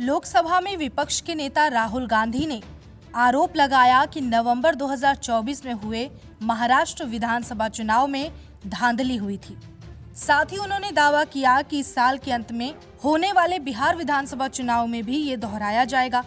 लोकसभा में विपक्ष के नेता राहुल गांधी ने आरोप लगाया कि नवंबर 2024 में हुए महाराष्ट्र विधानसभा चुनाव में धांधली हुई थी। साथ ही उन्होंने दावा किया कि इस साल के अंत में होने वाले बिहार विधानसभा चुनाव में भी ये दोहराया जाएगा।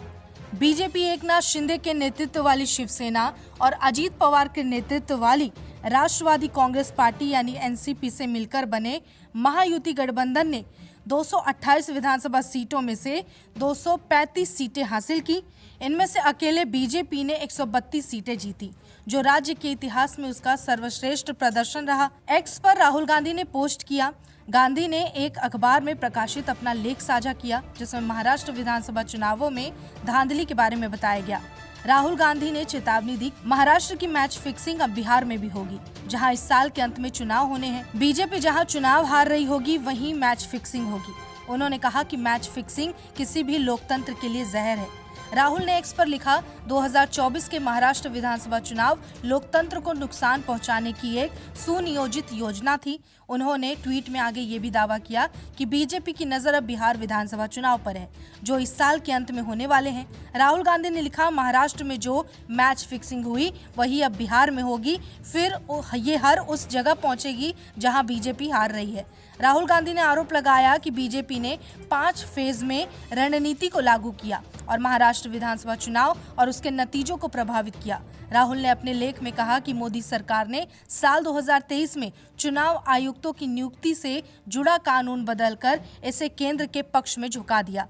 बीजेपी एकनाथ शिंदे के नेतृत्व वाली शिवसेना और अजीत पवार के नेतृत्व वाली राष्ट्रवादी कांग्रेस पार्टी यानी एनसीपी से मिलकर बने महायुति गठबंधन ने 228 विधानसभा सीटों में से 235 सीटें हासिल की। इनमें से अकेले बीजेपी ने 132 सीटें जीती, जो राज्य के इतिहास में उसका सर्वश्रेष्ठ प्रदर्शन रहा। एक्स पर राहुल गांधी ने पोस्ट किया। गांधी ने एक अखबार में प्रकाशित अपना लेख साझा किया, जिसमें महाराष्ट्र विधानसभा चुनावों में धांधली के बारे में बताया गया। राहुल गांधी ने चेतावनी दी, महाराष्ट्र की मैच फिक्सिंग अब बिहार में भी होगी, जहां इस साल के अंत में चुनाव होने हैं। बीजेपी जहां चुनाव हार रही होगी, वहीं मैच फिक्सिंग होगी। उन्होंने कहा कि मैच फिक्सिंग किसी भी लोकतंत्र के लिए जहर है। राहुल ने एक्स पर लिखा, 2024 के महाराष्ट्र विधानसभा चुनाव लोकतंत्र को नुकसान पहुंचाने की एक सुनियोजित योजना थी। उन्होंने ट्वीट में आगे ये भी दावा किया कि बीजेपी की नजर अब बिहार विधानसभा चुनाव पर है, जो इस साल के अंत में होने वाले हैं। राहुल गांधी ने लिखा, महाराष्ट्र में जो मैच फिक्सिंग हुई वही अब बिहार में होगी, फिर ये हर उस जगह पहुंचेगी जहां बीजेपी हार रही है। राहुल गांधी ने आरोप लगाया कि बीजेपी ने 5 फेज में रणनीति को लागू किया और महाराष्ट्र विधानसभा चुनाव और उसके नतीजों को प्रभावित किया। राहुल ने अपने लेख में कहा कि मोदी सरकार ने साल 2023 में चुनाव आयुक्तों की नियुक्ति से जुड़ा कानून बदलकर इसे केंद्र के पक्ष में झुका दिया।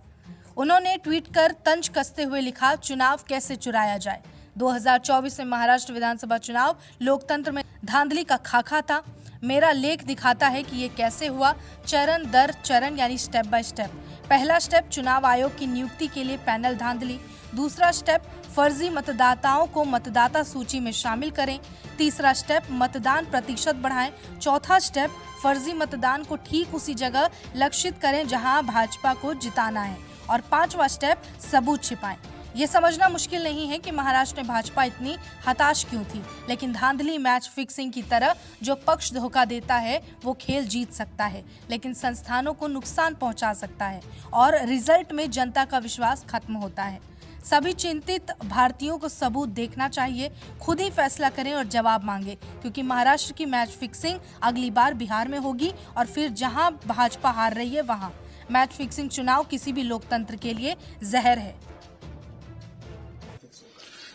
उन्होंने ट्वीट कर तंज कसते हुए लिखा, चुनाव कैसे चुराया जाए। 2024 में महाराष्ट्र विधानसभा चुनाव लोकतंत्र में धांधली का खाका था। मेरा लेख दिखाता है कि ये कैसे हुआ, चरण दर चरण यानी स्टेप बाय स्टेप। पहला स्टेप, चुनाव आयोग की नियुक्ति के लिए पैनल धांधली। दूसरा स्टेप, फर्जी मतदाताओं को मतदाता सूची में शामिल करें। तीसरा स्टेप, मतदान प्रतिशत बढ़ाएं। चौथा स्टेप, फर्जी मतदान को ठीक उसी जगह लक्षित करें जहां भाजपा को जिताना है। और 5वां स्टेप, सबूत छिपाएं। ये समझना मुश्किल नहीं है कि महाराष्ट्र में भाजपा इतनी हताश क्यों थी, लेकिन धांधली मैच फिक्सिंग की तरह जो पक्ष धोखा देता है वो खेल जीत सकता है, लेकिन संस्थानों को नुकसान पहुंचा सकता है और रिजल्ट में जनता का विश्वास खत्म होता है। सभी चिंतित भारतीयों को सबूत देखना चाहिए, खुद ही फैसला करें और जवाब मांगे, क्योंकि महाराष्ट्र की मैच फिक्सिंग अगली बार बिहार में होगी और फिर जहां भाजपा हार रही है वहां। मैच फिक्सिंग चुनाव किसी भी लोकतंत्र के लिए जहर है।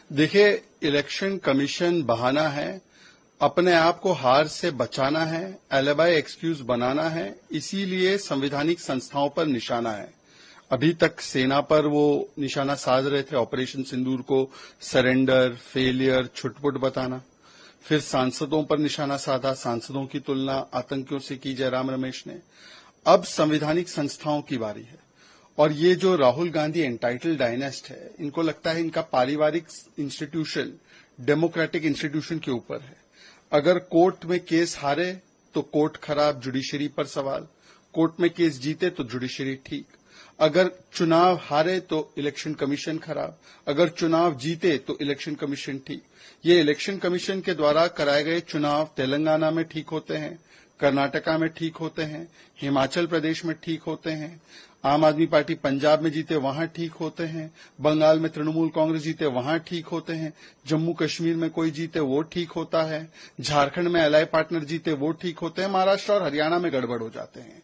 देखिए, इलेक्शन कमीशन बहाना है, अपने आप को हार से बचाना है, एलिबाई एक्सक्यूज बनाना है, इसीलिए संवैधानिक संस्थाओं पर निशाना है। अभी तक सेना पर वो निशाना साध रहे थे, ऑपरेशन सिंदूर को सरेंडर, फेलियर, छुटपुट बताना। फिर सांसदों पर निशाना साधा, सांसदों की तुलना आतंकियों से की जयराम रमेश ने। अब संवैधानिक संस्थाओं की बारी है। और ये जो राहुल गांधी एंटाइटल डायनेस्ट है, इनको लगता है इनका पारिवारिक इंस्टीट्यूशन डेमोक्रेटिक इंस्टीट्यूशन के ऊपर है। अगर कोर्ट में केस हारे तो कोर्ट खराब, जुडिशरी पर सवाल। कोर्ट में केस जीते तो जुडिशरी ठीक। अगर चुनाव हारे तो इलेक्शन कमीशन खराब, अगर चुनाव जीते तो इलेक्शन कमीशन ठीक। ये इलेक्शन कमीशन के द्वारा कराए गए चुनाव तेलंगाना में ठीक होते हैं, कर्नाटका में ठीक होते हैं, हिमाचल प्रदेश में ठीक होते हैं, आम आदमी पार्टी पंजाब में जीते वहां ठीक होते हैं, बंगाल में तृणमूल कांग्रेस जीते वहां ठीक होते हैं, जम्मू कश्मीर में कोई जीते वो ठीक होता है, झारखंड में एलआई पार्टनर जीते वो ठीक होते हैं, महाराष्ट्र और हरियाणा में गड़बड़ हो जाते हैं।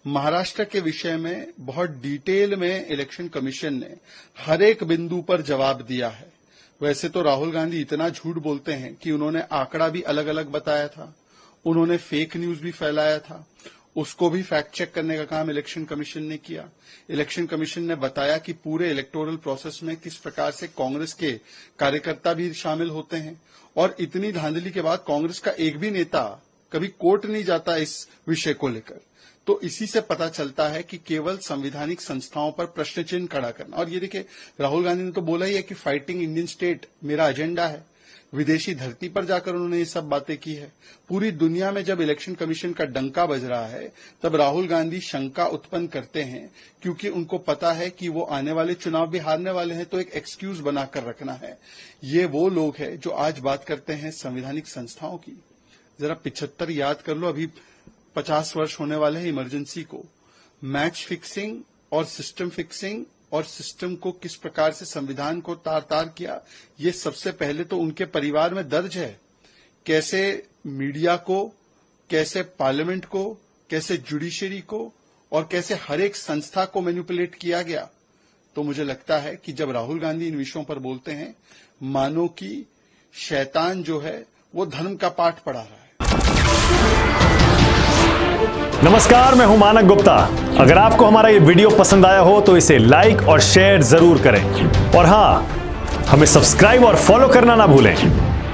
महाराष्ट्र के विषय में बहुत डिटेल में इलेक्शन कमीशन ने हर एक बिंदु पर जवाब दिया है। वैसे तो राहुल गांधी इतना झूठ बोलते हैं कि उन्होंने आंकड़ा भी अलग अलग बताया था, उन्होंने फेक न्यूज भी फैलाया था, उसको भी फैक्ट चेक करने का काम इलेक्शन कमीशन ने किया। इलेक्शन कमीशन ने बताया कि पूरे इलेक्टोरल प्रोसेस में किस प्रकार से कांग्रेस के कार्यकर्ता भी शामिल होते हैं, और इतनी धांधली के बाद कांग्रेस का एक भी नेता कभी कोर्ट नहीं जाता इस विषय को लेकर। तो इसी से पता चलता है कि केवल संवैधानिक संस्थाओं पर प्रश्न चिन्ह खड़ा करना। और ये देखिए, राहुल गांधी ने तो बोला ही है कि फाइटिंग इंडियन स्टेट मेरा एजेंडा है। विदेशी धरती पर जाकर उन्होंने ये सब बातें की है। पूरी दुनिया में जब इलेक्शन कमीशन का डंका बज रहा है, तब राहुल गांधी शंका उत्पन्न करते हैं, क्योंकि उनको पता है कि वो आने वाले चुनाव भी हारने वाले हैं, तो एक एक्सक्यूज बनाकर रखना है। ये वो लोग हैं जो आज बात करते हैं संवैधानिक संस्थाओं की। जरा 75 याद कर लो, अभी 50 वर्ष होने वाले हैं इमरजेंसी को। मैच फिक्सिंग और सिस्टम फिक्सिंग और सिस्टम को किस प्रकार से संविधान को तार तार किया, ये सबसे पहले तो उनके परिवार में दर्ज है। कैसे मीडिया को, कैसे पार्लियामेंट को, कैसे जुडिशरी को और कैसे हर एक संस्था को मैनिपुलेट किया गया। तो मुझे लगता है कि जब राहुल गांधी इन विषयों पर बोलते हैं, मानो कि शैतान जो है वो धर्म का पाठ पढ़ा रहा है। नमस्कार, मैं हूं मानक गुप्ता। अगर आपको हमारा ये वीडियो पसंद आया हो तो इसे लाइक और शेयर जरूर करें और हां, हमें सब्सक्राइब और फॉलो करना ना भूलें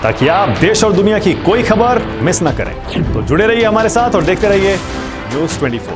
ताकि आप देश और दुनिया की कोई खबर मिस ना करें। तो जुड़े रहिए हमारे साथ और देखते रहिए News 24।